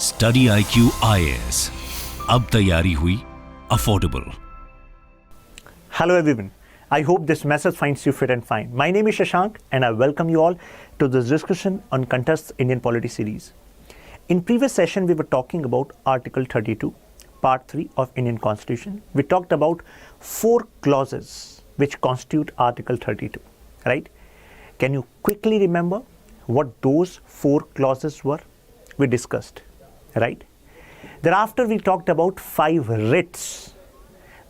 StudyIQ IAS, अब तैयारी हुई affordable. Hello everyone. I hope this message finds you fit and fine. My name is Shashank and I welcome you all to this discussion on Contest's Indian Polity series. In previous session we were talking about Article 32, Part 3 of Indian Constitution. We talked about 4 clauses which constitute Article 32, right? Can you quickly remember what those 4 clauses were? We discussed, right? Thereafter we talked about 5 writs.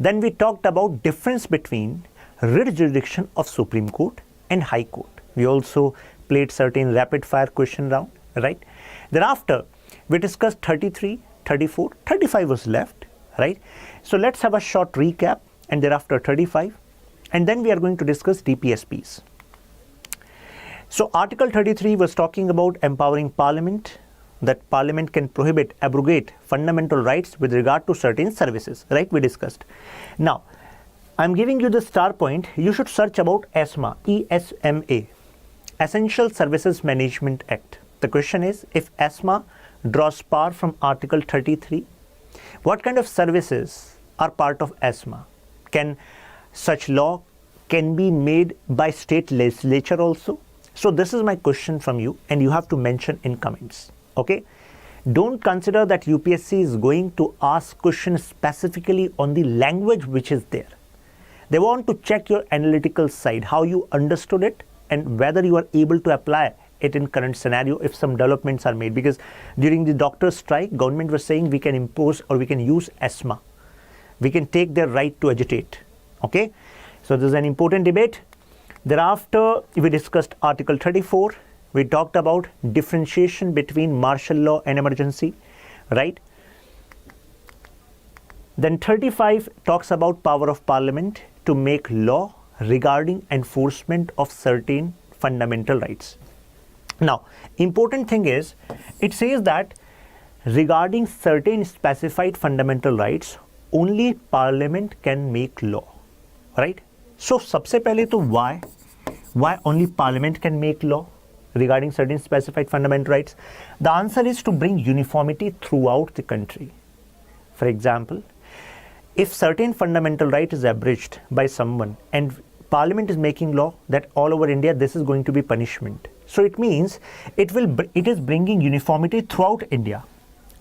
Then we talked about difference between writ jurisdiction of Supreme Court and High Court. We also played certain rapid fire question round, right? Thereafter we discussed 33, 34, 35 was left, right? So let's have a short recap and thereafter 35, and then we are going to discuss DPSPs. So Article 33 was talking about empowering Parliament, that Parliament can prohibit, abrogate fundamental rights with regard to certain services, right? We discussed. Now, I'm giving you the star point. You should search about ESMA, E-S-M-A, Essential Services Management Act. The question is, if ESMA draws power from Article 33, what kind of services are part of ESMA? Can such law can be made by state legislature also? So this is my question from you, and you have to mention in comments. Okay, don't consider that UPSC is going to ask questions specifically on the language which is there. They want to check your analytical side, how you understood it and whether you are able to apply it in current scenario if some developments are made. Because during the doctor strike, government was saying we can impose or we can use ESMA. We can take their right to agitate. Okay, so this is an important debate. Thereafter, we discussed Article 34. We talked about differentiation between martial law and emergency, right? Then 35 talks about power of Parliament to make law regarding enforcement of certain fundamental rights. Now, important thing is, it says that regarding certain specified fundamental rights, only Parliament can make law, right? So, सबसे पहले तो why only Parliament can make law regarding certain specified fundamental rights? The answer is to bring uniformity throughout the country. For example, if certain fundamental right is abridged by someone and Parliament is making law that all over India this is going to be punishment. So it means it is bringing uniformity throughout India,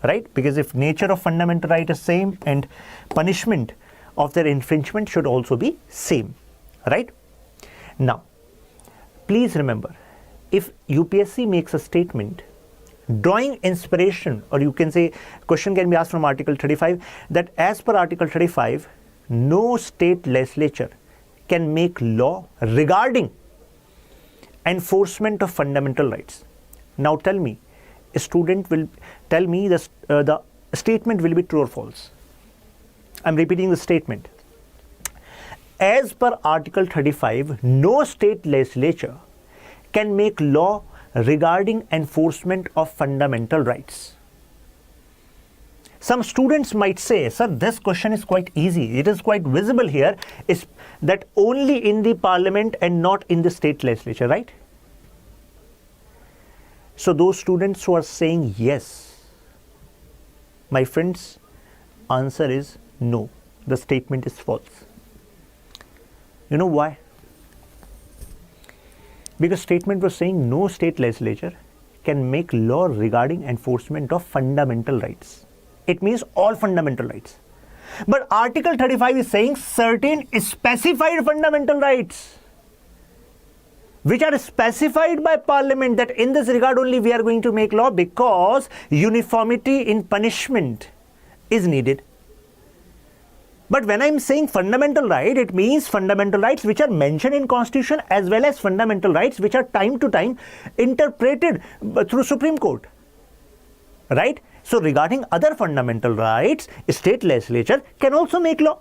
right? Because if nature of fundamental right is same and punishment of their infringement should also be same, right? Now, please remember, if UPSC makes a statement drawing inspiration, or you can say question can be asked from Article 35, that as per Article 35, no state legislature can make law regarding enforcement of fundamental rights. Now tell me, a student will tell me the statement will be true or false. I'm repeating the statement. As per Article 35, no state legislature can make law regarding enforcement of fundamental rights. Some students might say, sir, this question is quite easy. It is quite visible here, is that only in the Parliament and not in the state legislature, right? So those students who are saying yes, my friends, answer is no. The statement is false. You know why? Because statement was saying no state legislature can make law regarding enforcement of fundamental rights. It means all fundamental rights. But Article 35 is saying certain specified fundamental rights which are specified by Parliament, that in this regard only we are going to make law because uniformity in punishment is needed. But when I'm saying fundamental right, it means fundamental rights which are mentioned in Constitution as well as fundamental rights which are time to time interpreted through Supreme Court, right? So regarding other fundamental rights, state legislature can also make law,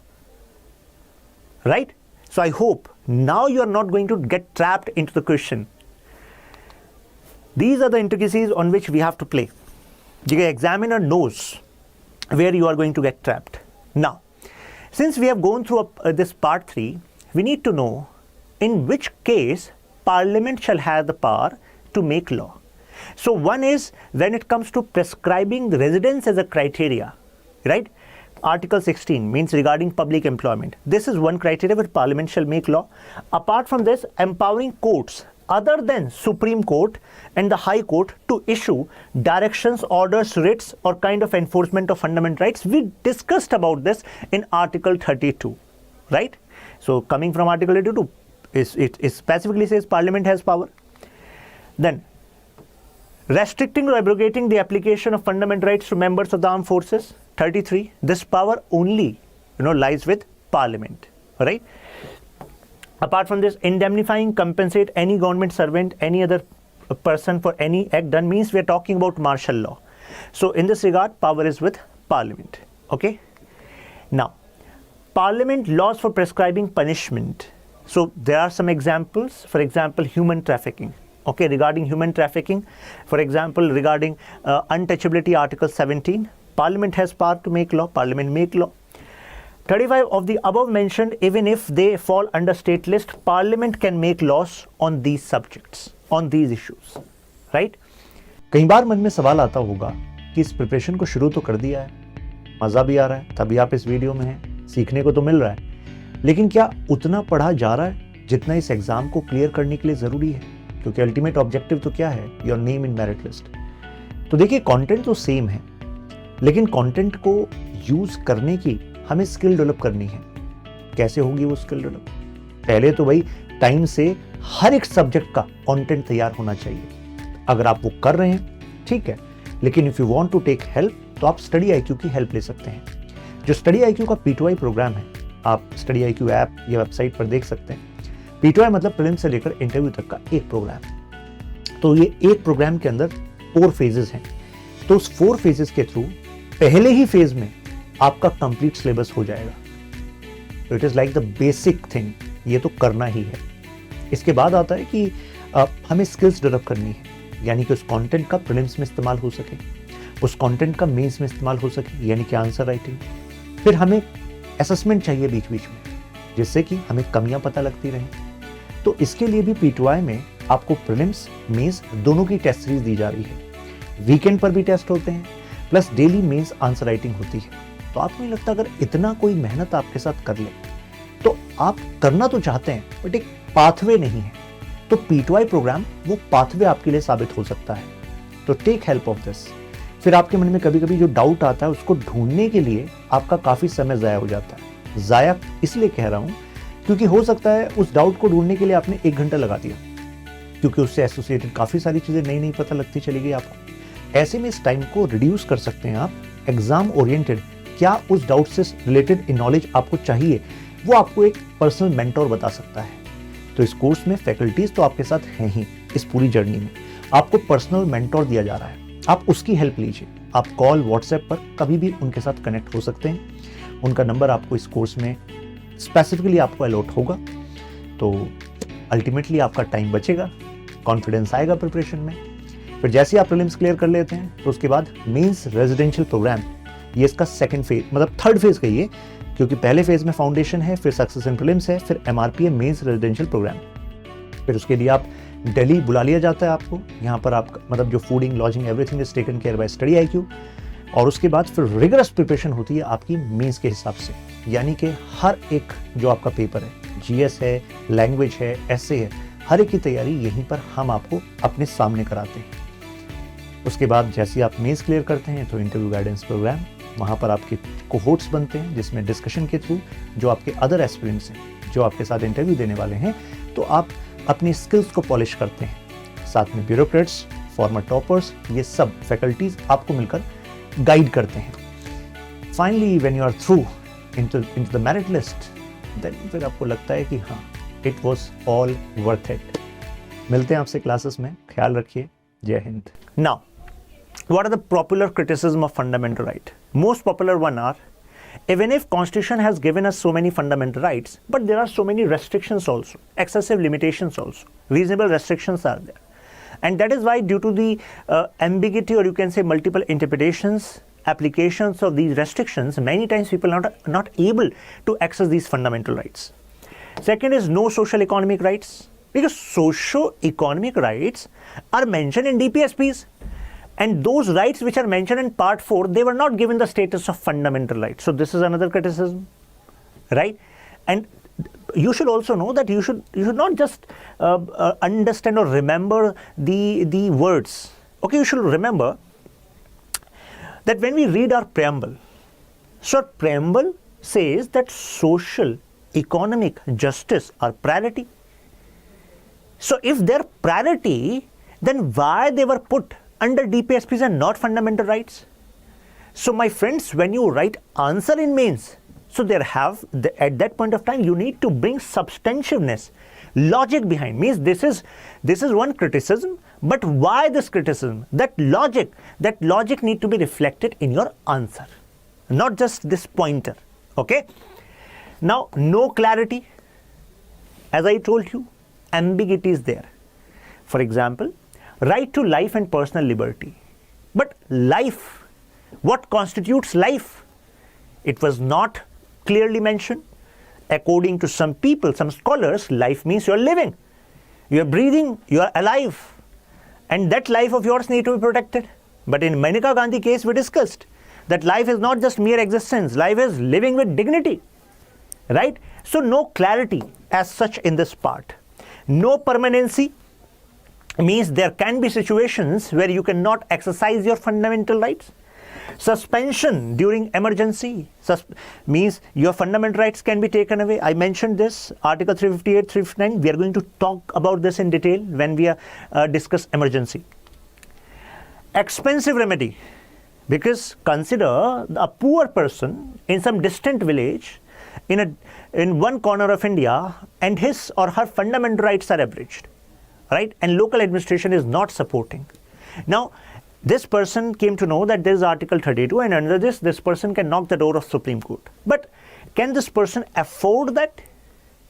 right? So I hope now you are not going to get trapped into the question. These are the intricacies on which we have to play. The examiner knows where you are going to get trapped. Now, since we have gone through this part 3, we need to know in which case Parliament shall have the power to make law. So one is when it comes to prescribing the residence as a criteria, right? Article 16 means regarding public employment. This is one criteria where Parliament shall make law. Apart from this, empowering courts other than Supreme Court and the High Court to issue directions, orders, writs or kind of enforcement of fundamental rights. We discussed about this in Article 32, right? So coming from Article 32, it specifically says Parliament has power. Then restricting or abrogating the application of fundamental rights to members of the armed forces. 33. This power only, lies with Parliament, right? Apart from this, indemnifying, compensate any government servant, any other person for any act done, means we are talking about martial law. So in this regard, power is with Parliament. Okay. Now, Parliament laws for prescribing punishment. So there are some examples. For example, human trafficking. Okay, regarding human trafficking, for example, regarding untouchability, Article 17, Parliament has power to make law. Parliament make law. 35 of the above mentioned, even if they fall under state list, Parliament can make laws on these subjects, on these issues, right? कई बार मन में सवाल आता होगा कि इस preparation को शुरू तो कर दिया है, मजा भी आ रहा है, तभी आप इस वीडियो में हैं, सीखने को तो मिल रहा है, लेकिन क्या उतना पढ़ा जा रहा है जितना इस एग्जाम को क्लियर करने के लिए जरूरी है? क्योंकि अल्टीमेट ऑब्जेक्टिव तो क्या है? Your name in merit list. तो देखिए, कंटेंट तो सेम है, लेकिन कंटेंट को यूज करने की हमें स्किल डेवलप करनी है। कैसे होगी वो स्किल डेवलप? पहले तो भाई टाइम से हर एक सब्जेक्ट का कंटेंट तैयार होना चाहिए। अगर आप वो कर रहे हैं ठीक है, लेकिन if you want to take help तो आप स्टडी आईक्यू की हेल्प ले सकते हैं। जो स्टडी आईक्यू का P2I प्रोग्राम है, आप स्टडी आईक्यू ऐप या वेबसाइट पर देख सकते हैं। P2I मतलब प्रीलिम्स से लेकर इंटरव्यू तक का एक प्रोग्राम। तो ये एक प्रोग्राम के अंदर 4 फेजेस हैं। तो उस 4 फेजेस के थ्रू पहले ही फेज में आपका कंप्लीट सिलेबस हो जाएगा। तो it is like the basic thing, ये तो करना ही है। इसके बाद आता है कि हमें स्किल्स डेवलप करनी है, यानी कि उस कंटेंट का प्रीलिम्स में इस्तेमाल हो सके, उस कंटेंट का मेंस में इस्तेमाल हो सके, यानी कि आंसर राइटिंग। फिर हमें असेसमेंट चाहिए बीच बीच में, जिससे कि हमें कमियां पता लगती रहें। तो इसके लिए भी P2I में आपको प्रीलिम्स मेंस दोनों की टेस्ट सीरीज दी जा रही है। वीकेंड पर भी टेस्ट होते हैं, plus daily mains answer writing होती है। तो आपको नहीं लगता अगर इतना कोई मेहनत आपके साथ कर ले, तो आप करना तो चाहते हैं बट एक पाथवे नहीं है, तो P2I प्रोग्राम वो पाथवे आपके लिए साबित हो सकता है। तो टेक हेल्प ऑफ दिस। फिर आपके मन में कभी कभी जो डाउट आता है उसको ढूंढने के लिए आपका काफी समय जाया हो जाता है। जाया इसलिए कह रहा हूं क्योंकि हो सकता है उस डाउट को ढूंढने के लिए आपने 1 घंटा लगा दिया, क्योंकि उससे एसोसिएटेड काफी सारी चीजें नई नई पता लगती चली गई आपको। ऐसे में इस टाइम को रिड्यूस कर सकते हैं आप। एग्जाम ओरिएंटेड क्या उस डाउट से रिलेटेड नॉलेज आपको चाहिए, वो आपको एक पर्सनल मेंटोर बता सकता है। तो इस कोर्स में फैकल्टीज तो आपके साथ हैं ही, इस पूरी जर्नी में आपको पर्सनल मेंटोर दिया जा रहा है। आप उसकी हेल्प लीजिए। आप कॉल व्हाट्सएप पर कभी भी उनके साथ कनेक्ट हो सकते हैं। उनका नंबर आपको इस कोर्स में स्पेसिफिकली आपको अलॉट होगा। तो अल्टीमेटली आपका टाइम बचेगा, कॉन्फिडेंस आएगा प्रिपरेशन में। फिर जैसे आप प्रीलिम्स क्लियर कर लेते हैं तो उसके बाद मेंस रेजिडेंशियल प्रोग्राम, ये इसका सेकंड फेज मतलब थर्ड फेज कहिए, क्योंकि पहले फेज में फाउंडेशन है, फिर सक्सेस इन प्रीलिम्स है, फिर MRPM मेंस रेजिडेंशियल प्रोग्राम। फिर उसके लिए आप दिल्ली बुला लिया जाता है आपको। यहाँ पर आप मतलब जो fooding, lodging, everything is taken care bye study IQ। और उसके बाद फिर रिगरस प्रिपरेशन होती है आपकी मेंस के हिसाब से, यानी कि हर एक जो आपका पेपर है, GS है, लैंग्वेज है, essay है, हर एक की तैयारी यहीं पर हम आपको अपने सामने कराते हैं। उसके बाद जैसे आप मेंस क्लियर करते हैं तो इंटरव्यू गाइडेंस प्रोग्राम, वहाँ पर आपके कोहोर्ट्स बनते हैं, जिसमें डिस्कशन के थ्रू जो आपके अदर एस्पिरेंट्स हैं, जो आपके साथ इंटरव्यू देने वाले हैं, तो आप अपनी स्किल्स को पॉलिश करते हैं। साथ में ब्यूरोक्रेट्स, फॉर्मर टॉपर्स, ये सब फैकल्टीज आपको मिलकर गाइड करते हैं। Finally when you are through into the merit list, then फिर आपको लगता है कि हाँ, it was all worth it. मिलते हैं आपसे क्लासेस में, ख्याल रखिए। Jai Hind. Now what are the popular criticism of fundamental right? Most popular one are, even if Constitution has given us so many fundamental rights, but there are so many restrictions also, excessive limitations also, reasonable restrictions are there. And that is why, due to the ambiguity, or you can say multiple interpretations, applications of these restrictions, many times people are not able to access these fundamental rights. Second is no social economic rights. Because socio-economic rights are mentioned in DPSPs. And those rights which are mentioned in Part 4, they were not given the status of fundamental rights. So this is another criticism, right? And you should also know that you should not just understand or remember the words. Okay, you should remember that when we read our preamble, so our preamble says that social, economic justice are priority. So if they're priority, then why they were put under DPSPs and not fundamental rights? So my friends, when you write answer in mains, so at that point of time, you need to bring substantiveness, logic behind. Means this is one criticism, but why this criticism? That logic need to be reflected in your answer, not just this pointer. Okay. Now, no clarity. As I told you, ambiguity is there. For example, right to life and personal liberty. But life, what constitutes life? It was not clearly mentioned. According to some people, some scholars, life means you're living, you're breathing, you're alive. And that life of yours needs to be protected. But in Maneka Gandhi case, we discussed that life is not just mere existence. Life is living with dignity, right? So no clarity as such in this part. No permanency means there can be situations where you cannot exercise your fundamental rights. Suspension during emergency means your fundamental rights can be taken away. I mentioned this, Article 358, 359. We are going to talk about this in detail when we discuss emergency. Expensive remedy, because consider a poor person in some distant village in one corner of India, and his or her fundamental rights are abridged, right? And local administration is not supporting. Now, this person came to know that there is Article 32, and under this person can knock the door of Supreme Court. But can this person afford that?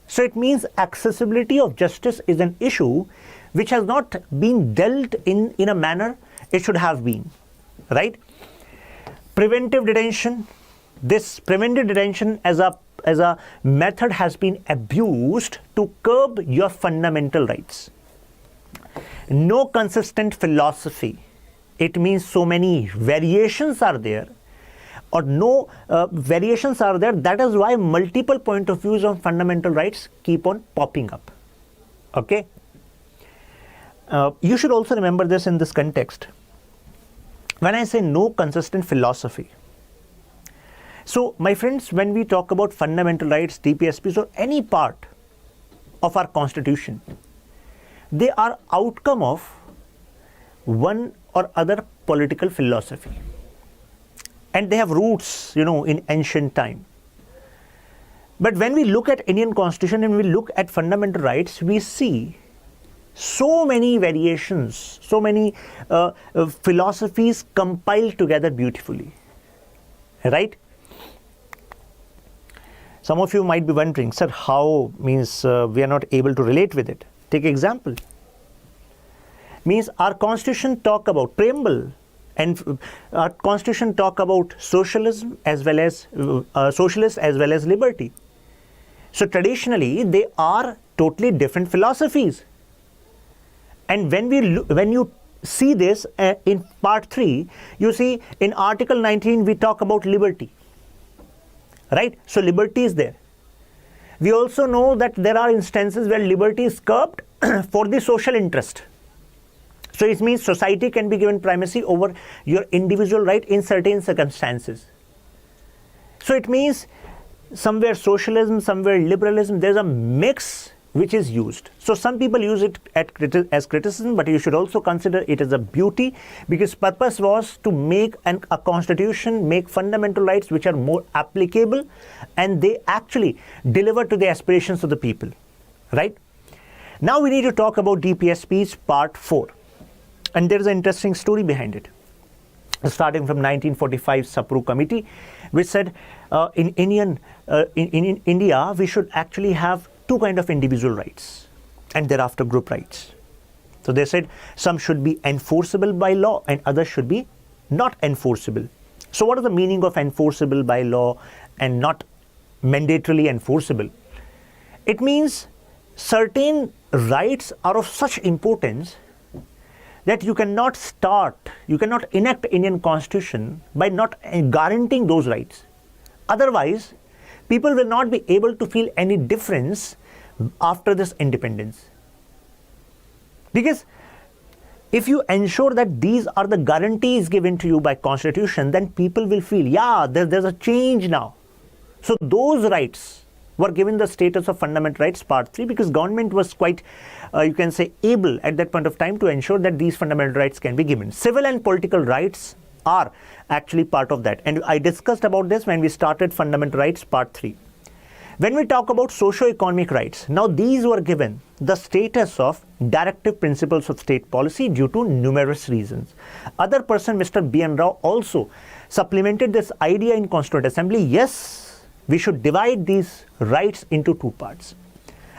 So it means accessibility of justice is an issue which has not been dealt in a manner it should have been, right? Preventive detention. This preventive detention as a method has been abused to curb your fundamental rights. No consistent philosophy. It means so many variations are there, or no variations are there. That is why multiple point of views on fundamental rights keep on popping up. Okay. You should also remember this in this context. When I say no consistent philosophy, so my friends, when we talk about fundamental rights, DPSPs, or any part of our constitution, they are outcome of one or other political philosophy, and they have roots, in ancient time. But when we look at Indian Constitution and we look at fundamental rights, we see so many variations, so many philosophies compiled together beautifully, right? Some of you might be wondering, sir, how means we are not able to relate with it. Take example. Means our constitution talk about preamble, and our constitution talk about socialism as well as socialist as well as liberty. So traditionally they are totally different philosophies. And when you see this in part 3, you see in Article 19 we talk about liberty, right? So liberty is there. We also know that there are instances where liberty is curbed for the social interest. So it means society can be given primacy over your individual right in certain circumstances. So it means somewhere socialism, somewhere liberalism, there's a mix which is used. So some people use it as criticism, but you should also consider it as a beauty, because purpose was to make a constitution, make fundamental rights which are more applicable, and they actually deliver to the aspirations of the people, right? Now we need to talk about DPSP's part 4. And there is an interesting story behind it. Starting from 1945 Sapru Committee, which said in India we should actually have two kinds of individual rights and thereafter group rights. So they said some should be enforceable by law and others should be not enforceable. So what is the meaning of enforceable by law and not mandatorily enforceable? It means certain rights are of such importance that you cannot enact Indian Constitution by not guaranteeing those rights. Otherwise, people will not be able to feel any difference after this independence. Because if you ensure that these are the guarantees given to you by Constitution, then people will feel, yeah, there's a change now. So those rights were given the status of fundamental rights part 3 because government was quite, you can say, able at that point of time to ensure that these fundamental rights can be given. Civil and political rights are actually part of that. And I discussed about this when we started fundamental rights part 3. When we talk about socio-economic rights, now these were given the status of directive principles of state policy due to numerous reasons. Other person, Mr. B.N. Rao, also supplemented this idea in Constituent Assembly. Yes, we should divide these rights into two parts.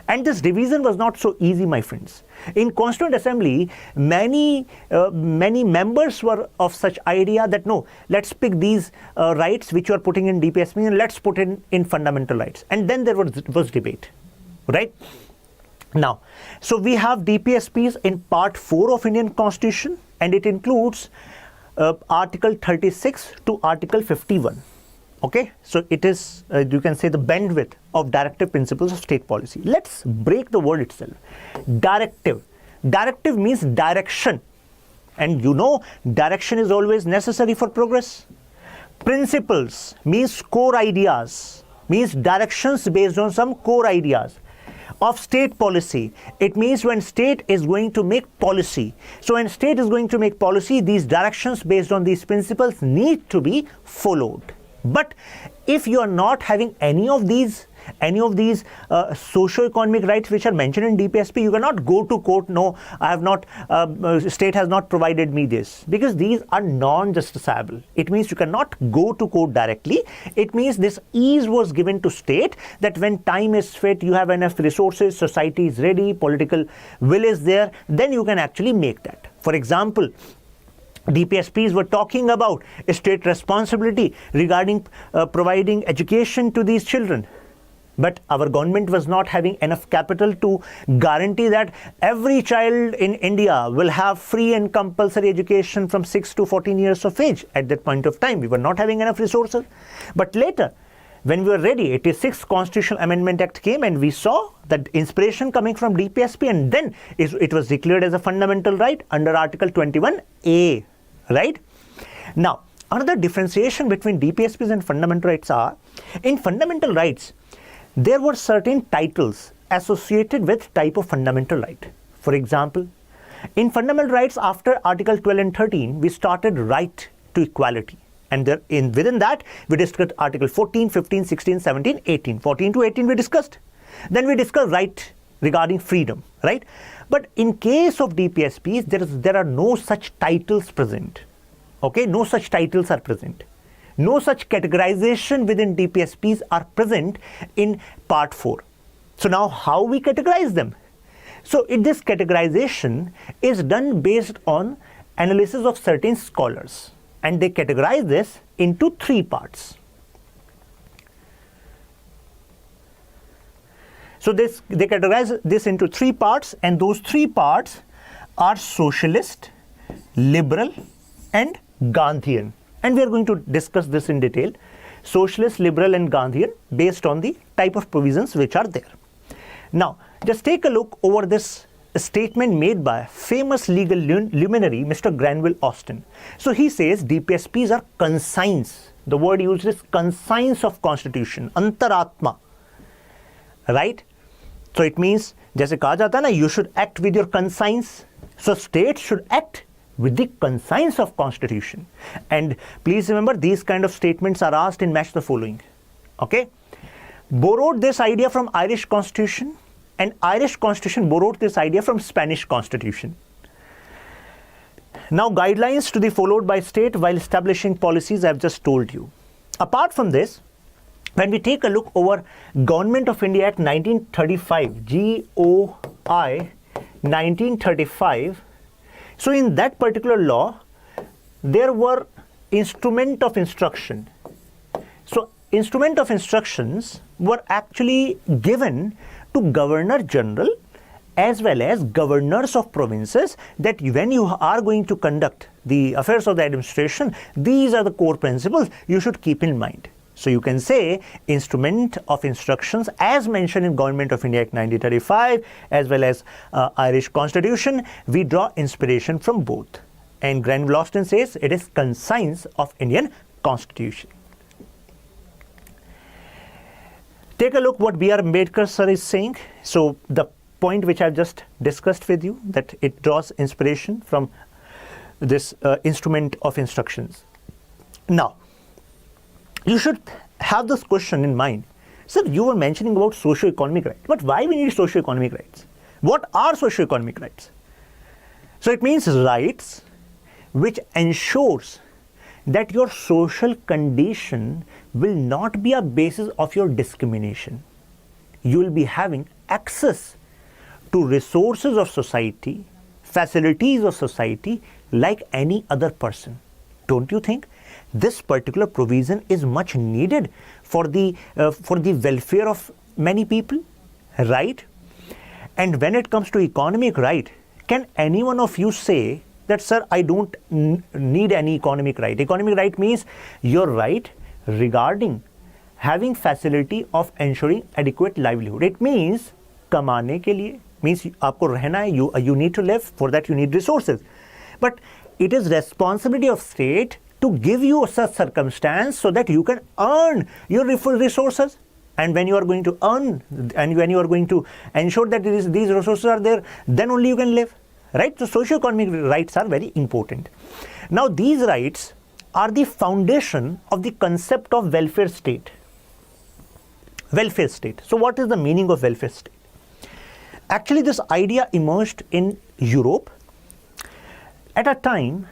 And this division was not so easy, my friends. In Constituent Assembly, many members were of such idea that no, let's pick these rights which you are putting in DPSP and let's put in fundamental rights. And then there was debate, right? Now, so we have DPSPs in part 4 of Indian Constitution, and it includes Article 36 to Article 51. Okay, so it is, you can say, the bandwidth of directive principles of state policy. Let's break the word itself. Directive. Directive means direction. And you know, direction is always necessary for progress. Principles means core ideas, means directions based on some core ideas. Of state policy, it means when state is going to make policy. So when state is going to make policy, these directions based on these principles need to be followed. But if you are not having any of these socio-economic rights which are mentioned in DPSP, you cannot go to court. No, I have not, state has not provided me this, because these are non-justiciable. It means you cannot go to court directly. It means this ease was given to state that when time is fit, you have enough resources, society is ready, political will is there, then you can actually make that. For example, DPSPs were talking about state responsibility regarding providing education to these children. But our government was not having enough capital to guarantee that every child in India will have free and compulsory education from 6 to 14 years of age. At that point of time, we were not having enough resources. But later, when we were ready, 86th Constitutional Amendment Act came and we saw that inspiration coming from DPSP, and then it was declared as a fundamental right under Article 21A. Right? Now, another differentiation between DPSPs and fundamental rights are, in fundamental rights, there were certain titles associated with type of fundamental right. For example, in fundamental rights after Article 12 and 13, we started right to equality. And within that, we discussed Article 14, 15, 16, 17, 18. 14 to 18 we discussed. Then we discussed right regarding freedom, right? But in case of DPSPs, there are no such titles present. Okay, no such titles are present. No such categorization within DPSPs are present in part 4. So now how we categorize them? So this categorization is done based on analysis of certain scholars, and they categorize this into 3 parts. So they categorize this into 3 parts, and those 3 parts are Socialist, Liberal, and Gandhian. And we are going to discuss this in detail. Socialist, Liberal, and Gandhian based on the type of provisions which are there. Now, just take a look over this statement made by famous legal luminary, Mr. Granville Austin. So he says DPSPs are conscience. The word used is conscience of Constitution, Antaratma. Right? So it means, जैसे कहा जाता है ना, you should act with your conscience. So states should act with the conscience of Constitution. And please remember, these kind of statements are asked in match the following. Okay? Borrowed this idea from Irish Constitution, and Irish Constitution borrowed this idea from Spanish Constitution. Now, guidelines to be followed by state while establishing policies, I have just told you. Apart from this, when we take a look over Government of India Act 1935, GOI 1935, so in that particular law, there were instrument of instruction. So instrument of instructions were actually given to Governor General as well as governors of provinces, that when you are going to conduct the affairs of the administration, these are the core principles you should keep in mind. So you can say instrument of instructions as mentioned in Government of India Act 1935 as well as Irish Constitution, we draw inspiration from both. And Granville Austin says it is conscience of Indian Constitution. Take a look what B.R. Ambedkar sir is saying. So the point which I've just discussed with you, that it draws inspiration from this instrument of instructions. Now, you should have this question in mind. Sir, you were mentioning about socio-economic rights, but why we need socio-economic rights? What are socio-economic rights? So it means rights which ensures that your social condition will not be a basis of your discrimination. You will be having access to resources of society, facilities of society like any other person. Don't you think this particular provision is much needed for the welfare of many people, right? And when it comes to economic right, can any one of you say that, sir, I don't need any economic right? Economic right means your right regarding having facility of ensuring adequate livelihood. It means कमाने के लिए, means आपको रहना है, you need to live, for that you need resources. But it is responsibility of state to give you such circumstance so that you can earn your resources. And when you are going to earn and when you are going to ensure that these resources are there, then only you can live, right? So socio-economic rights are very important. Now these rights are the foundation of the concept of welfare state. Welfare state. So what is the meaning of welfare state? Actually, this idea emerged in Europe at a time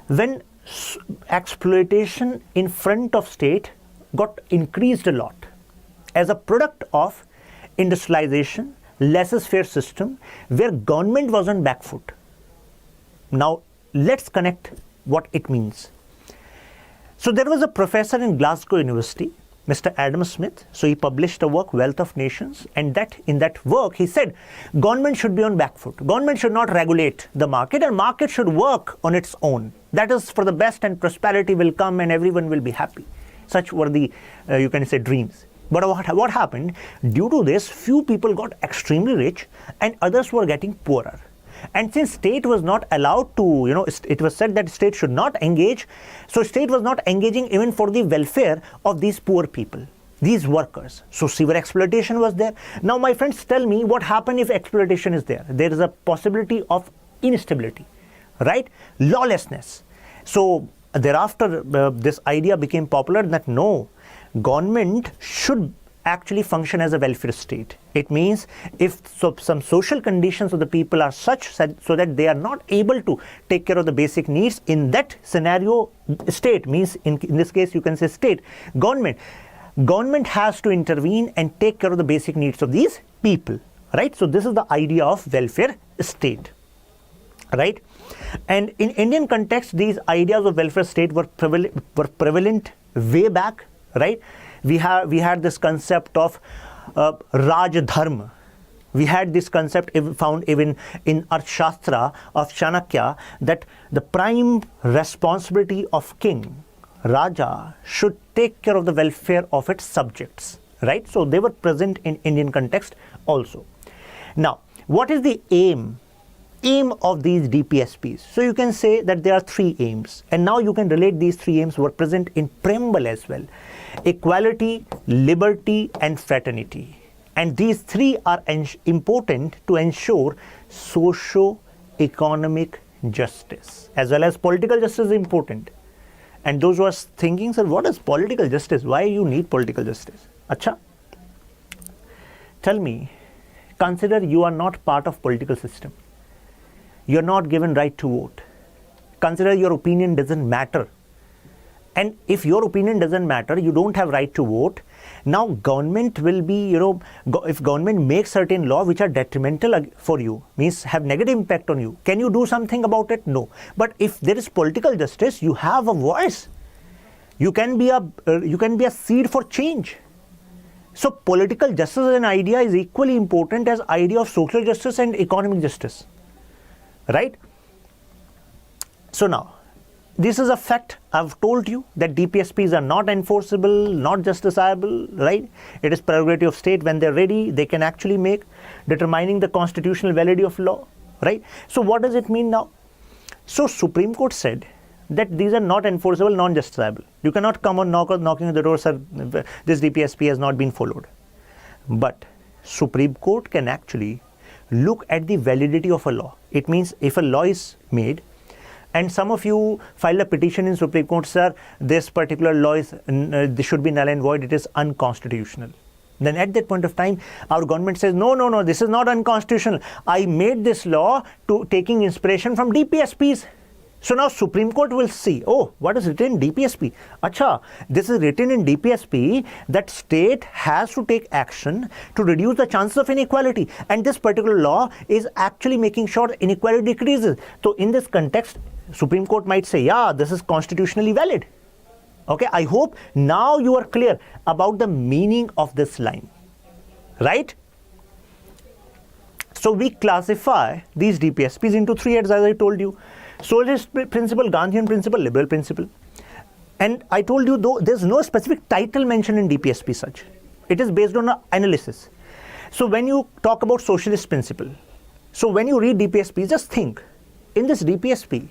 when exploitation in front of state got increased a lot as a product of industrialization, laissez-faire system where government was on back foot. Now let's connect what it means. So there was a professor in Glasgow University, Mr. Adam Smith. So he published a work, Wealth of Nations, and in that work he said government should be on back foot. Government should not regulate the market, and market should work on its own. That is for the best, and prosperity will come and everyone will be happy. Such were the, you can say, dreams. But what happened? Due to this, few people got extremely rich and others were getting poorer. And since state was not allowed to, it was said that state should not engage. So state was not engaging even for the welfare of these poor people, these workers. So severe exploitation was there. Now my friends, tell me what happened if exploitation is there. There is a possibility of instability, right? Lawlessness. So thereafter, this idea became popular that no, government should actually function as a welfare state. It means if some social conditions of the people are such so that they are not able to take care of the basic needs, in that scenario, state means in this case you can say state, government has to intervene and take care of the basic needs of these people, right? So this is the idea of welfare state, right? And in Indian context, these ideas of welfare state were prevalent way back, right? We had this concept of Raj Dharma. We had this concept found even in Arthashastra of Chanakya, that the prime responsibility of king, Raja, should take care of the welfare of its subjects, right? So they were present in Indian context also. Now, what is the aim of these DPSPs? So you can say that there are three aims, and now you can relate these three aims were present in preamble as well: equality, liberty, and fraternity. And these three are important to ensure socio-economic justice, as well as political justice is important. And those who are thinking, sir, what is political justice? Why you need political justice? Acha, tell me, consider you are not part of political system. You are not given right to vote. Consider your opinion doesn't matter. And if your opinion doesn't matter, you don't have right to vote. Now government will be, if government makes certain law which are detrimental for you, means have negative impact on you, can you do something about it? No. But if there is political justice, you have a voice. You can be a seed for change. So political justice as an idea is equally important as idea of social justice and economic justice, right? So now, this is a fact. I've told you that DPSPs are not enforceable, not justiciable, right? It is prerogative of state. When they're ready, they can actually make determining the constitutional validity of law, right? So what does it mean now? So Supreme Court said that these are not enforceable, non-justiciable. You cannot come on knocking on the door, sir, this DPSP has not been followed. But Supreme Court can actually look at the validity of a law. It means if a law is made, and some of you filed a petition in Supreme Court, sir, this particular law is this should be null and void, it is unconstitutional. Then at that point of time, our government says, no, this is not unconstitutional. I made this law to taking inspiration from DPSPs. So now Supreme Court will see, oh, what is written in DPSP? Acha, this is written in DPSP that state has to take action to reduce the chances of inequality. And this particular law is actually making sure inequality decreases. So in this context, Supreme Court might say, yeah, this is constitutionally valid. Okay, I hope now you are clear about the meaning of this line, right? So we classify these DPSPs into three heads, as I told you. Socialist principle, Gandhian principle, liberal principle. And I told you, though, there's no specific title mentioned in DPSP such. It is based on an analysis. So when you talk about socialist principle, so when you read DPSP, just think, in this DPSP,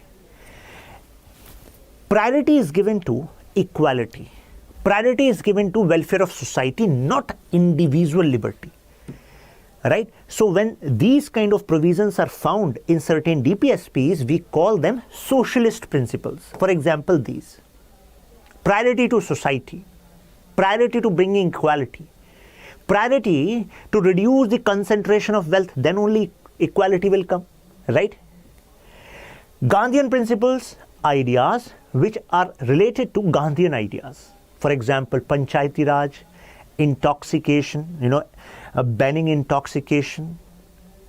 priority is given to equality. Priority is given to welfare of society, not individual liberty. Right? So when these kind of provisions are found in certain DPSPs, we call them socialist principles. For example, these. Priority to society. Priority to bringing equality. Priority to reduce the concentration of wealth, then only equality will come. Right? Gandhian principles, ideas which are related to Gandhian ideas. For example, Panchayati Raj, intoxication, banning intoxication,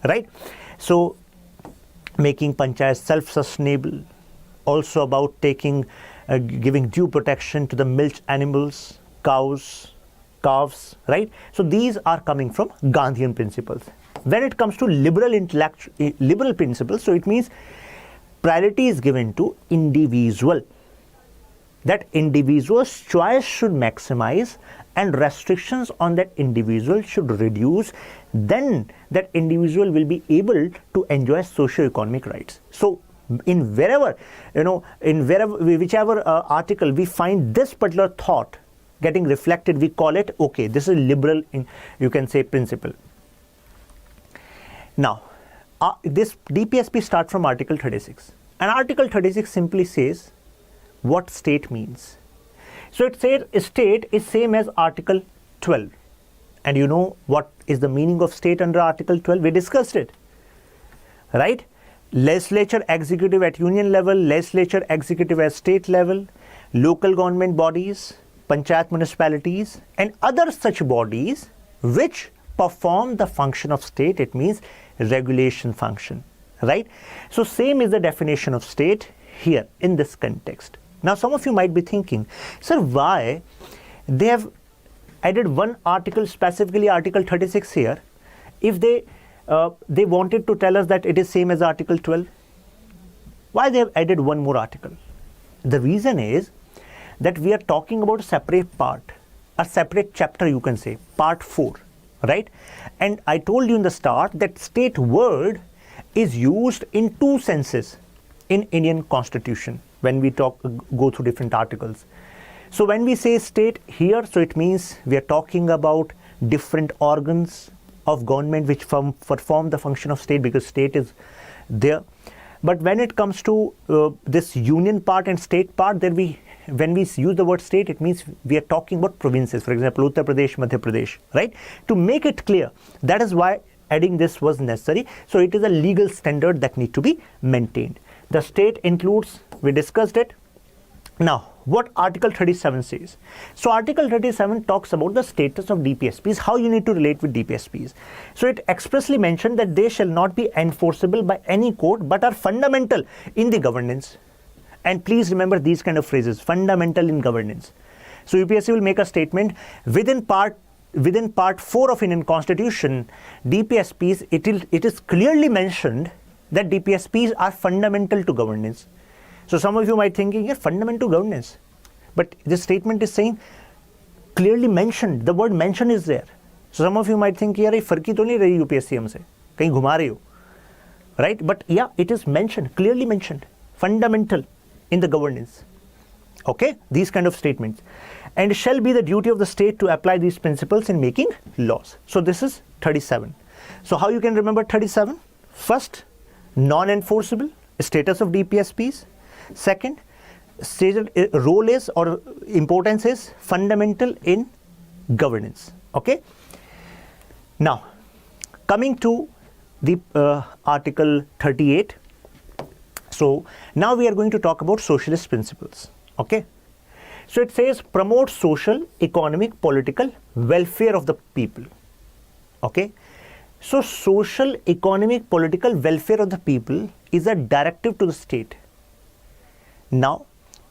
right? So making panchayats self-sustainable, also about giving due protection to the milch animals, cows, calves, right? So these are coming from Gandhian principles. When it comes to liberal principles, so it means priority is given to individual. That individual's choice should maximize and restrictions on that individual should reduce, then that individual will be able to enjoy socio-economic rights. So in whichever article we find this particular thought getting reflected, we call it, okay, this is liberal, you can say, principle. Now, this DPSP starts from Article 36. And Article 36 simply says what state means. So it says state is same as Article 12. And you know what is the meaning of state under Article 12? We discussed it, right? Legislature, executive at union level, legislature, executive at state level, local government bodies, panchayat municipalities, and other such bodies which perform the function of state. It means regulation function, right? So same is the definition of state here in this context. Now some of you might be thinking, sir, why they have added one article, specifically Article 36 here, if they wanted to tell us that it is same as Article 12? Why they have added one more article? The reason is that we are talking about a separate part, a separate chapter, you can say, part 4, right? And I told you in the start that state word is used in two senses in Indian Constitution when we go through different articles. So when we say state here, so it means we are talking about different organs of government which perform the function of state, because state is there. But when it comes to this union part and state part, then when we use the word state, it means we are talking about provinces, for example, Uttar Pradesh, Madhya Pradesh, right? To make it clear, that is why adding this was necessary. So it is a legal standard that need to be maintained. The state includes, we discussed it. Now, what Article 37 says? So Article 37 talks about the status of DPSPs, how you need to relate with DPSPs. So it expressly mentioned that they shall not be enforceable by any court, but are fundamental in the governance. And please remember these kind of phrases, fundamental in governance. So UPSC will make a statement within part within part 4 of Indian Constitution, DPSPs, it is clearly mentioned that DPSPs are fundamental to governance. So some of you might thinking, yeah, fundamental to governance. But this statement is saying, clearly mentioned, the word mention is there. So some of you might think, यार ये फर्की तो नहीं रही UPSC हमसे, कहीं घुमा रही हो, right? But yeah, it is mentioned, clearly mentioned, fundamental in the governance. Okay, these kind of statements. And shall be the duty of the state to apply these principles in making laws. So this is 37. So how you can remember 37? First, non-enforceable status of DPSPs. Second, stated role is or importance is fundamental in governance. Okay. Now, coming to the Article 38. So now we are going to talk about socialist principles. Okay. So it says promote social, economic, political welfare of the people. Okay. So social, economic, political welfare of the people is a directive to the state. Now,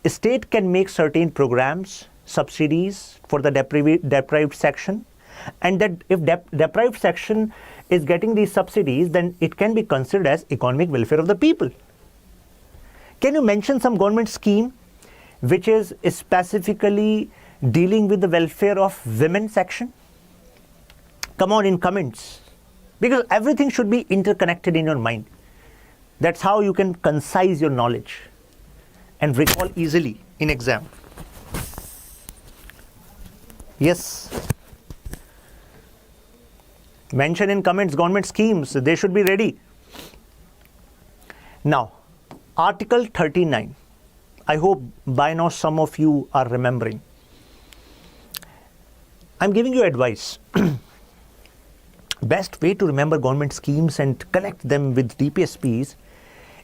a state can make certain programs, subsidies for the deprived section, and that if deprived section is getting these subsidies, then it can be considered as economic welfare of the people. Can you mention some government scheme which is specifically dealing with the welfare of women section? Come on in comments, because everything should be interconnected in your mind. That's how you can concise your knowledge and recall easily in exam. Yes. Mention in comments government schemes, they should be ready. Now, Article 39. I hope by now some of you are remembering. I'm giving you advice. Best way to remember government schemes and connect them with DPSPs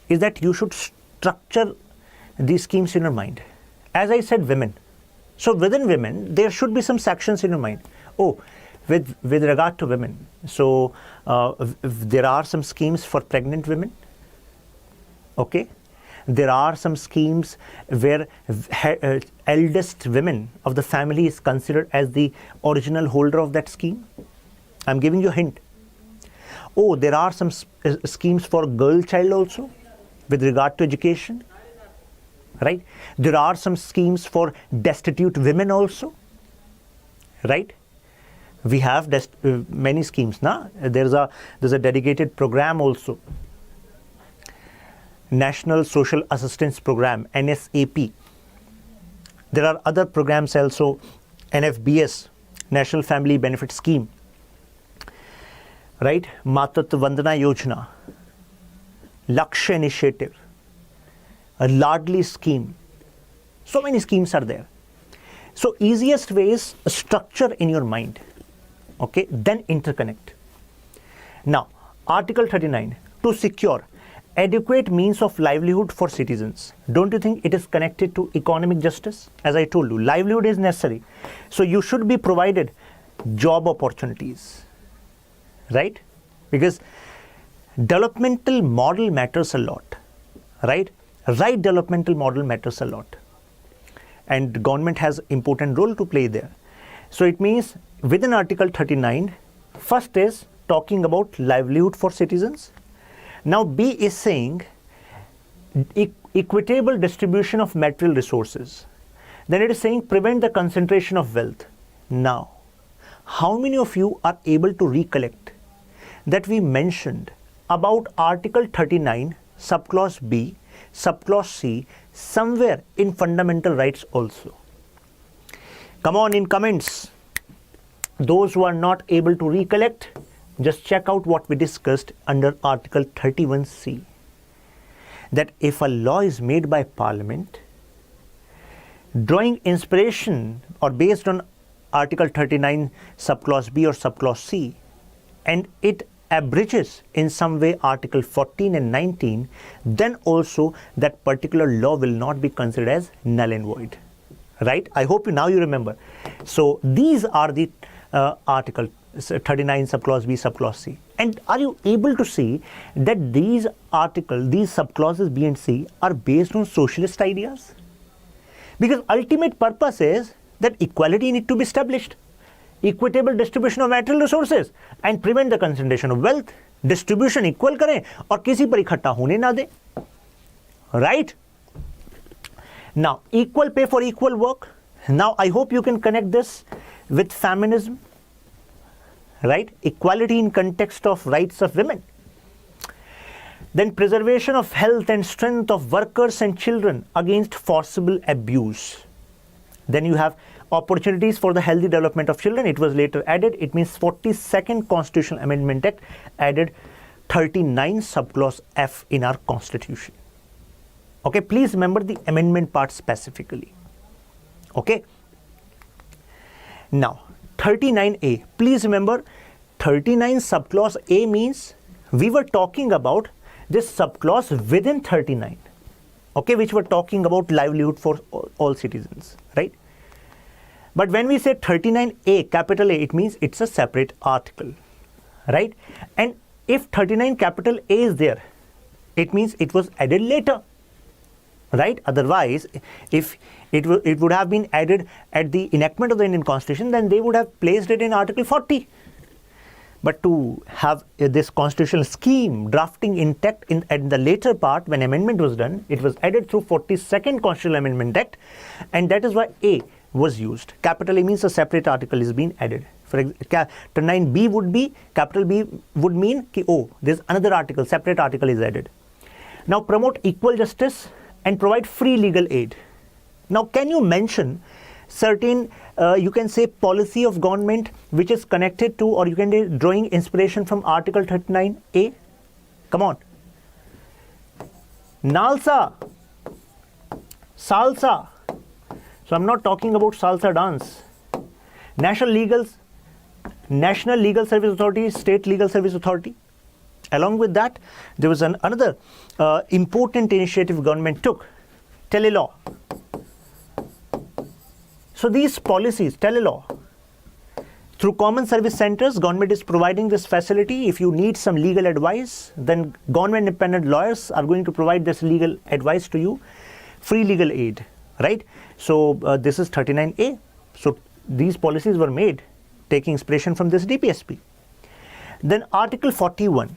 is that you should structure these schemes in your mind. As I said, women. So within women, there should be some sections in your mind. Oh, with regard to women. So there are some schemes for pregnant women. Okay. There are some schemes where eldest women of the family is considered as the original holder of that scheme. I'm giving you a hint. Oh, there are some schemes for girl child also with regard to education. Right? There are some schemes for destitute women also. Right? We have many schemes. Nah? There's a dedicated program also. National Social Assistance Program, NSAP. There are other programs also, NFBS, National Family Benefit Scheme, right? Matratva Vandana Yojana, Lakshya Initiative, a Ladli scheme. So many schemes are there. So easiest way is structure in your mind, okay? Then interconnect. Now, Article 39, to secure adequate means of livelihood for citizens. Don't you think it is connected to economic justice? As I told you, livelihood is necessary. So you should be provided job opportunities, right? Because developmental model matters a lot, right? Right developmental model matters a lot. And government has important role to play there. So it means within Article 39, first is talking about livelihood for citizens. Now B is saying equitable distribution of material resources. Then it is saying prevent the concentration of wealth. Now, how many of you are able to recollect that we mentioned about Article 39, subclause B, subclause C, somewhere in fundamental rights also? Come on in comments. Those who are not able to recollect, just check out what we discussed under Article 31C. That if a law is made by Parliament, drawing inspiration or based on Article 39 subclause B or subclause C, and it abridges in some way Article 14 and 19, then also that particular law will not be considered as null and void. Right? I hope now you remember. So these are the Article 39 subclause B, subclause C. And are you able to see that these articles, these subclauses B and C are based on socialist ideas? Because ultimate purpose is that equality need to be established. equitable distribution of material resources and prevent the concentration of wealth. Distribution equal करें और किसी पर इकट्ठा होने ना दें. Right? Now, equal pay for equal work. Now, I hope you can connect this with feminism. Right? Equality in context of rights of women. Then preservation of health and strength of workers and children against forcible abuse. Then you have opportunities for the healthy development of children. It was later added. It means 42nd Constitutional Amendment Act added 39 subclause F in our Constitution. Okay, please remember the amendment part specifically. Okay. Now, 39A. Please remember 39 subclause A means we were talking about this subclause within 39, okay, which were talking about livelihood for all citizens, right? But when we say 39A, capital A, it means it's a separate article, right? And if 39 capital A is there, it means it was added later, right? Otherwise, if it would have been added at the enactment of the Indian Constitution, then they would have placed it in Article 40. But to have this constitutional scheme drafting intact at the later part, when amendment was done, it was added through 42nd Constitutional Amendment Act, and that is why A was used. Capital A means a separate article is being added. For example, 9B would be, capital B would mean, oh, there's another article, separate article is added. Now, promote equal justice and provide free legal aid. Now, can you mention certain, you can say, policy of government which is connected to, or you can be drawing inspiration from Article 39A? Come on. Nalsa, salsa. So I'm not talking about salsa dance. National Legal Service Authority, State Legal Service Authority. Along with that, there was another important initiative government took, telelaw. So these policies, telelaw, through common service centers, government is providing this facility. If you need some legal advice, then government independent lawyers are going to provide this legal advice to you, free legal aid, right? So this is 39A. So these policies were made taking inspiration from this DPSP. Then Article 41,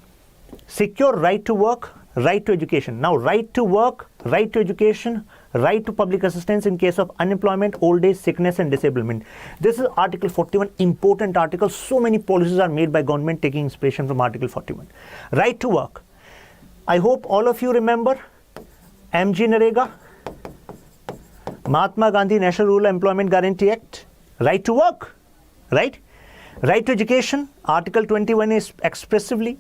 secure right to work, right to education. Now, right to work, right to education, right to public assistance in case of unemployment, old age, sickness and disablement. This is Article 41, important article. So many policies are made by government taking inspiration from Article 41. Right to work. I hope all of you remember MG Narega, Mahatma Gandhi National Rural Employment Guarantee Act. Right to work, right? Right to education, Article 21 is expressively,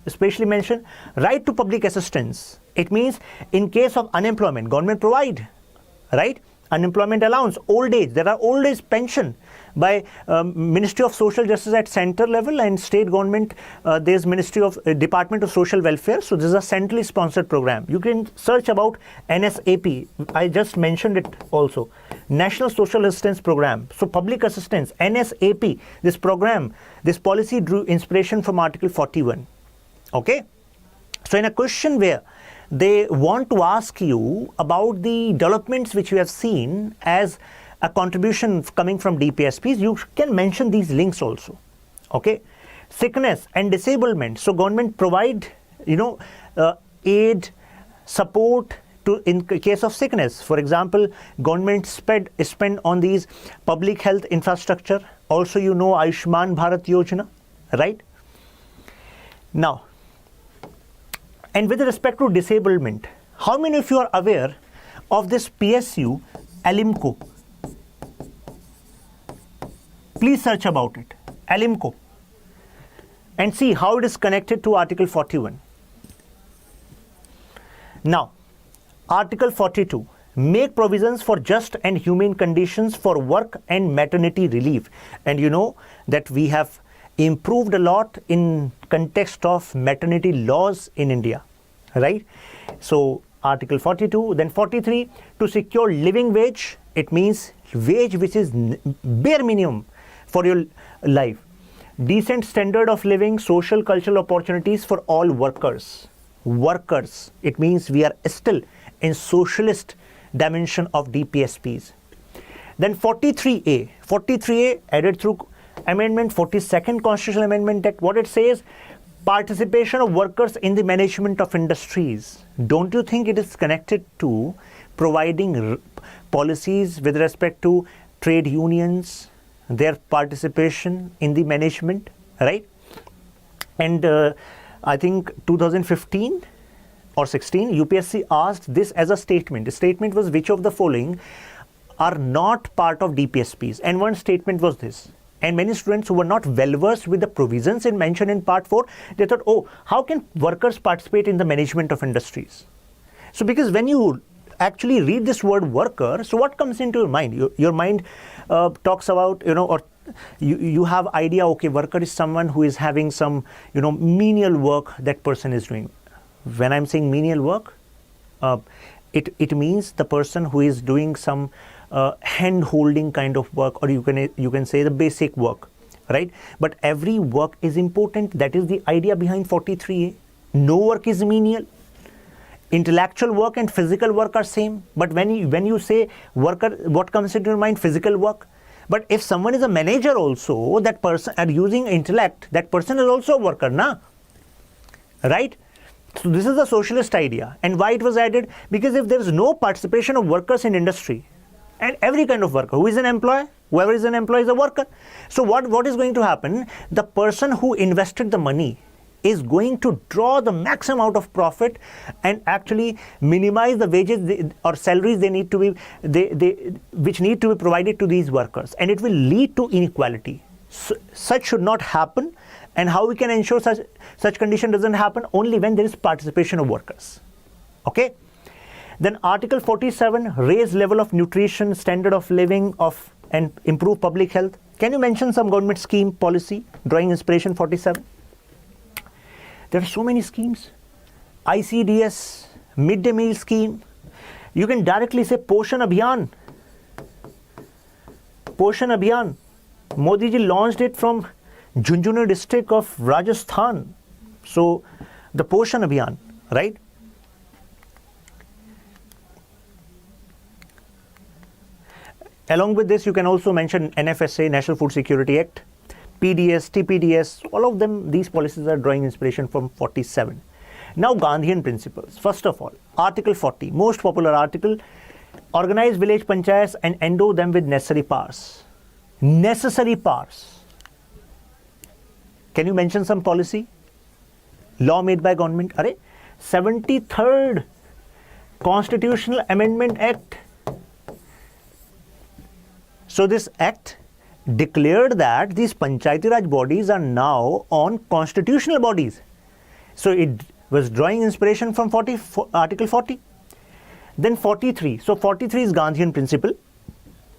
especially mentioned. Right to public assistance. It means in case of unemployment, government provide, right? Unemployment allowance, old age. There are old age pension by Ministry of Social Justice at center level, and state government, there's Ministry of Department of Social Welfare. So this is a centrally sponsored program. You can search about NSAP. I just mentioned it also. National Social Assistance Program. So public assistance, NSAP, this program, this policy drew inspiration from Article 41. Okay. So in a question where they want to ask you about the developments which you have seen as a contribution coming from DPSPs, you can mention these links also. Okay. Sickness and disablement. So government provide, aid, support to in case of sickness. For example, government spend on these public health infrastructure. Also, Ayushman Bharat Yojana, right? Now, and with respect to disablement, how many of you are aware of this PSU Alimco? Please search about it, Alimco, and see how it is connected to Article 41. Now, Article 42, make provisions for just and humane conditions for work and maternity relief. And you know that we have improved a lot in context of maternity laws in India, right? So Article 42, then 43, to secure living wage. It means wage which is bare minimum for your life. Decent standard of living, social cultural opportunities for all workers. Workers, it means we are still in socialist dimension of DPSPs. Then 43A added through Amendment 42nd Constitutional Amendment Act, what it says, participation of workers in the management of industries. Don't you think it is connected to providing policies with respect to trade unions, their participation in the management, right? And I think 2015 or 16, UPSC asked this as a statement. The statement was, which of the following are not part of DPSPs? And one statement was this. And many students who were not well versed with the provisions mentioned in Part 4, they thought, oh, how can workers participate in the management of industries? So because when you actually read this word worker, so what comes into your mind? Your mind talks about, or you have idea, okay, worker is someone who is having some, menial work that person is doing. When I'm saying menial work, it means the person who is doing some hand-holding kind of work, or you can say the basic work, right? But every work is important. That is the idea behind 43A. No work is menial. Intellectual work and physical work are same. But when you say worker, what comes into your mind? Physical work. But if someone is a manager also, that person are using intellect, that person is also a worker, na? Right? So this is the socialist idea. And why it was added? Because if there is no participation of workers in industry, and every kind of worker, who is an employee, whoever is an employee is a worker. So what is going to happen? The person who invested the money is going to draw the maximum out of profit and actually minimize the wages or salaries which need to be provided to these workers, and it will lead to inequality. Such should not happen. And how we can ensure such condition doesn't happen? Only when there is participation of workers. Okay. Then Article 47, raise level of nutrition, standard of living and improve public health. Can you mention some government scheme, policy, drawing inspiration 47? There are so many schemes. ICDS, midday meal scheme. You can directly say Poshan Abhiyan. Poshan Abhiyan. Modi ji launched it from Jhunjhunu district of Rajasthan. So the Poshan Abhiyan, right? Along with this, you can also mention NFSA, National Food Security Act, PDS, TPDS, all of them, these policies are drawing inspiration from 47. Now, Gandhian principles. First of all, Article 40, most popular article, organize village panchayats and endow them with necessary powers. Necessary powers. Can you mention some policy? Law made by government. 73rd Constitutional Amendment Act. So this act declared that these Panchayati Raj bodies are now on constitutional bodies. So it was drawing inspiration from Article 40. Then 43. So 43 is Gandhian principle.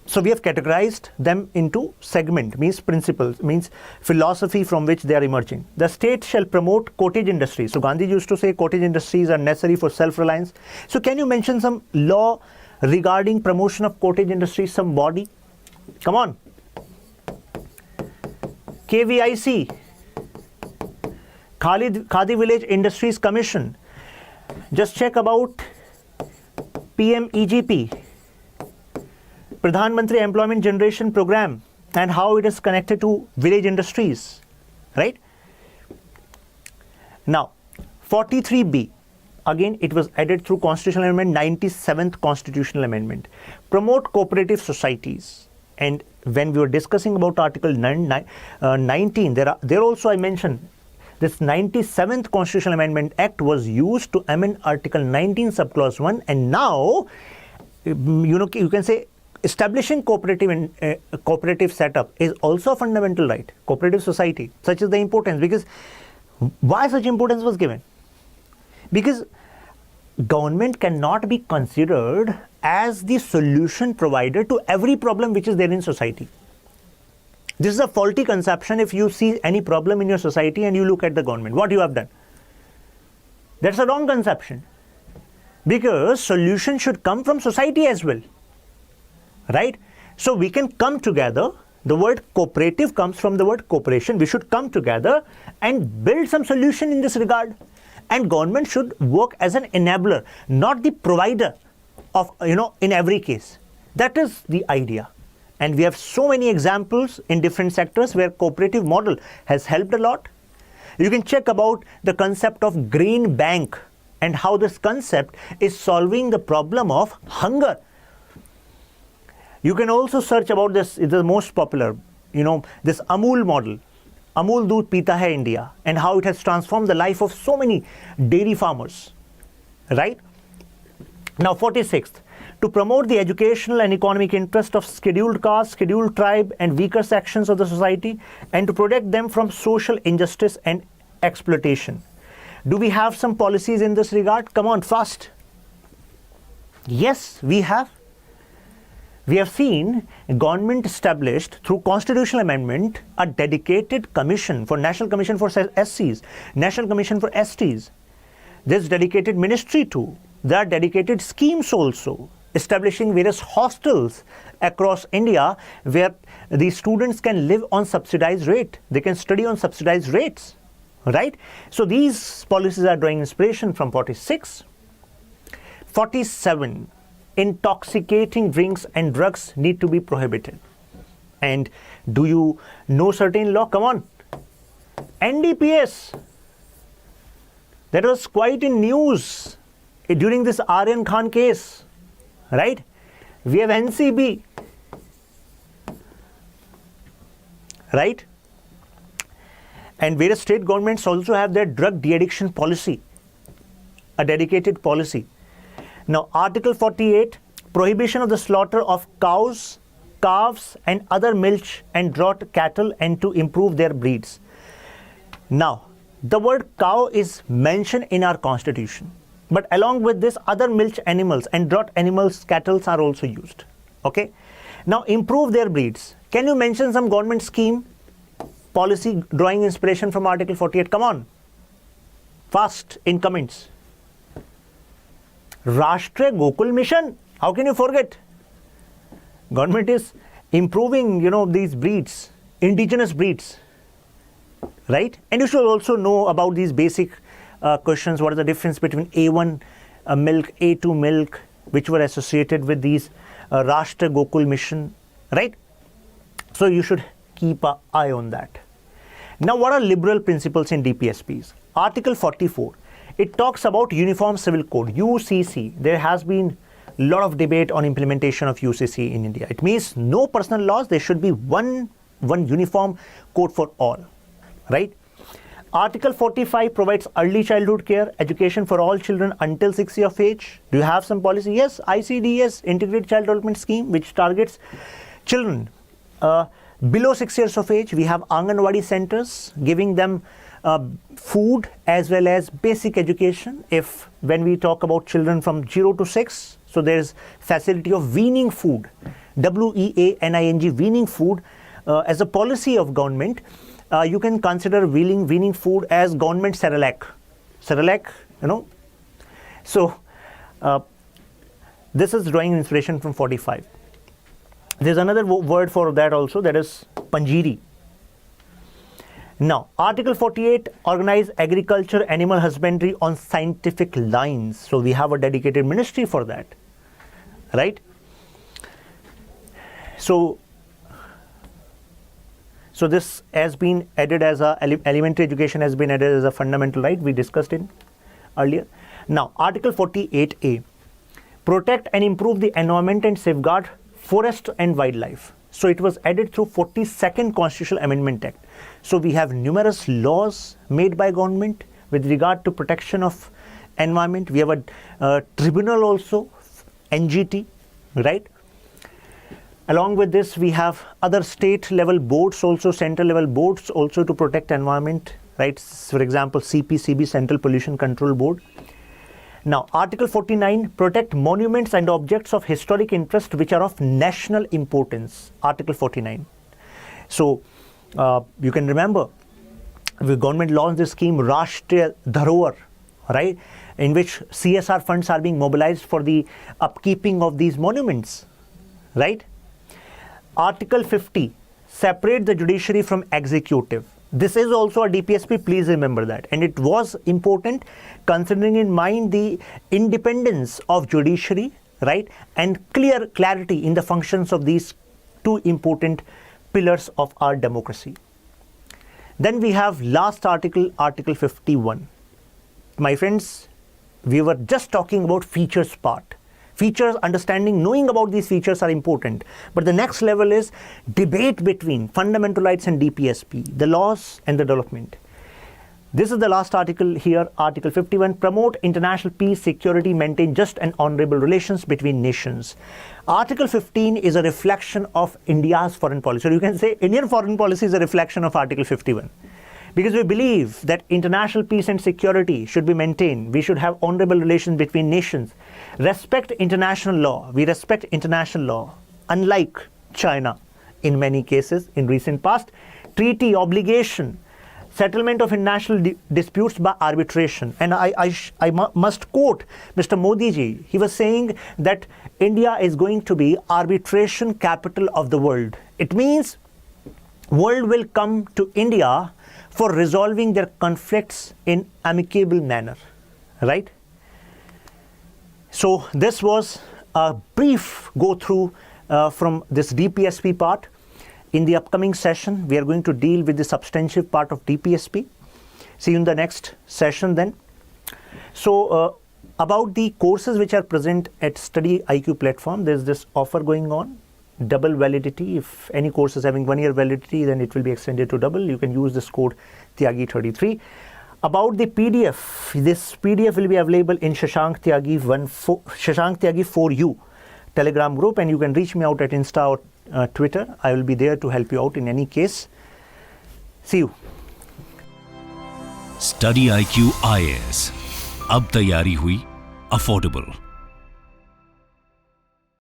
So we have categorized them into segment, means principles, means philosophy from which they are emerging. The state shall promote cottage industries. So Gandhi used to say cottage industries are necessary for self-reliance. So can you mention some law regarding promotion of cottage industries, some body? Come on. KVIC, Khadi Village Industries Commission. Just check about PMEGP, Pradhan Mantri Employment Generation Program, and how it is connected to village industries, right? Now, 43B, again, it was added through Constitutional Amendment, 97th Constitutional Amendment. Promote cooperative societies. And when we were discussing about Article 19, there also I mentioned this 97th Constitutional Amendment Act was used to amend Article 19 subclause 1, and now you can say establishing cooperative setup is also a fundamental right. Cooperative society, such is the importance. Because why such importance was given? Because government cannot be considered as the solution provider to every problem which is there in society. This is a faulty conception. If you see any problem in your society and you look at the government, what you have done? That's a wrong conception. Because solution should come from society as well. Right? So we can come together. The word cooperative comes from the word cooperation. We should come together and build some solution in this regard. And government should work as an enabler, not the provider of, in every case. That is the idea. And we have so many examples in different sectors where cooperative model has helped a lot. You can check about the concept of grain bank and how this concept is solving the problem of hunger. You can also search about this, it's the most popular, this Amul model, Amul Doodh Pita Hai India, and how it has transformed the life of so many dairy farmers, right? Now, 46th, to promote the educational and economic interest of scheduled caste, scheduled tribe, and weaker sections of the society, and to protect them from social injustice and exploitation. Do we have some policies in this regard? Come on, fast. Yes, we have. We have seen government established through constitutional amendment a dedicated commission for National Commission for SCs, National Commission for STs. There's dedicated ministry too. There are dedicated schemes also, establishing various hostels across India where the students can live on subsidized rate. They can study on subsidized rates, right? So these policies are drawing inspiration from 46. 47. Intoxicating drinks and drugs need to be prohibited. And do you know certain law? Come on. NDPS. That was quite in news during this Aryan Khan case, right? We have NCB, right? And various state governments also have their drug de-addiction policy, a dedicated policy. Now, Article 48, prohibition of the slaughter of cows, calves, and other milch and draught cattle, and to improve their breeds. Now, the word cow is mentioned in our constitution, but along with this, other milch animals and draught animals, cattle are also used. Okay. Now, improve their breeds. Can you mention some government scheme, policy drawing inspiration from Article 48? Come on, fast in comments. Rashtriya Gokul Mission. How can you forget? Government is improving, these breeds, indigenous breeds, right? And you should also know about these basic questions. What is the difference between A1 milk, A2 milk, which were associated with these Rashtriya Gokul Mission, right? So you should keep an eye on that. Now, what are liberal principles in DPSPs? Article 44. It talks about Uniform Civil Code, UCC. There has been a lot of debate on implementation of UCC in India. It means no personal laws. There should be one uniform code for all, right? Article 45 provides early childhood care, education for all children until 6 years of age. Do you have some policy? Yes, ICDS, Integrated Child Development Scheme, which targets children below 6 years of age. We have Anganwadi centers giving them food as well as basic education. When we talk about children from 0 to 6, so there is facility of weaning food, WEANING, weaning food as a policy of government. You can consider weaning food as government Cerelac, So this is drawing inspiration from 45. There's another word for that also, that is Panjiri. Now, Article 48, organize agriculture, animal husbandry on scientific lines. So we have a dedicated ministry for that, right? So this has been added as elementary education has been added as a fundamental right. We discussed it earlier. Now, Article 48A, protect and improve the environment and safeguard forest and wildlife. So it was added through 42nd Constitutional Amendment Act. So we have numerous laws made by government with regard to protection of environment. We have a tribunal also, NGT, right? Along with this, we have other state level boards also, central level boards also to protect environment, right? For example, CPCB, Central Pollution Control Board. Now, Article 49, protect monuments and objects of historic interest which are of national importance. Article 49. So, you can remember, the government launched this scheme, Rashtriya Dharohar, right? In which CSR funds are being mobilized for the upkeeping of these monuments, right? Article 50, separate the judiciary from executive. This is also a DPSP, please remember that. And it was important considering in mind the independence of judiciary, right? And clarity in the functions of these two important pillars of our democracy. Then we have last article, Article 51. My friends, we were just talking about features part. Features, understanding, knowing about these features are important. But the next level is debate between fundamental rights and DPSP, the laws and the development. This is the last article here, Article 51, promote international peace, security, maintain just and honorable relations between nations. Article 15 is a reflection of India's foreign policy. So you can say Indian foreign policy is a reflection of Article 51. Because we believe that international peace and security should be maintained. We should have honorable relations between nations. Respect international law. We respect international law. Unlike China, in many cases, in recent past, treaty obligation, settlement of international disputes by arbitration. And I must quote Mr. Modi ji. He was saying that India is going to be arbitration capital of the world. It means world will come to India for resolving their conflicts in amicable manner, right? So this was a brief go through from this DPSP part. In the upcoming session, we are going to deal with the substantive part of DPSP. See you in the next session then. So about the courses which are present at StudyIQ platform, there's this offer going on. Double validity. If any course is having 1 year validity, then it will be extended to double. You can use this code Tyagi33. About the PDF, this PDF will be available in Shashank Tyagi 4U Telegram group, and you can reach me out at Insta or Twitter. I will be there to help you out in any case. See you. StudyIQ IAS. अब तैयारी हुई affordable.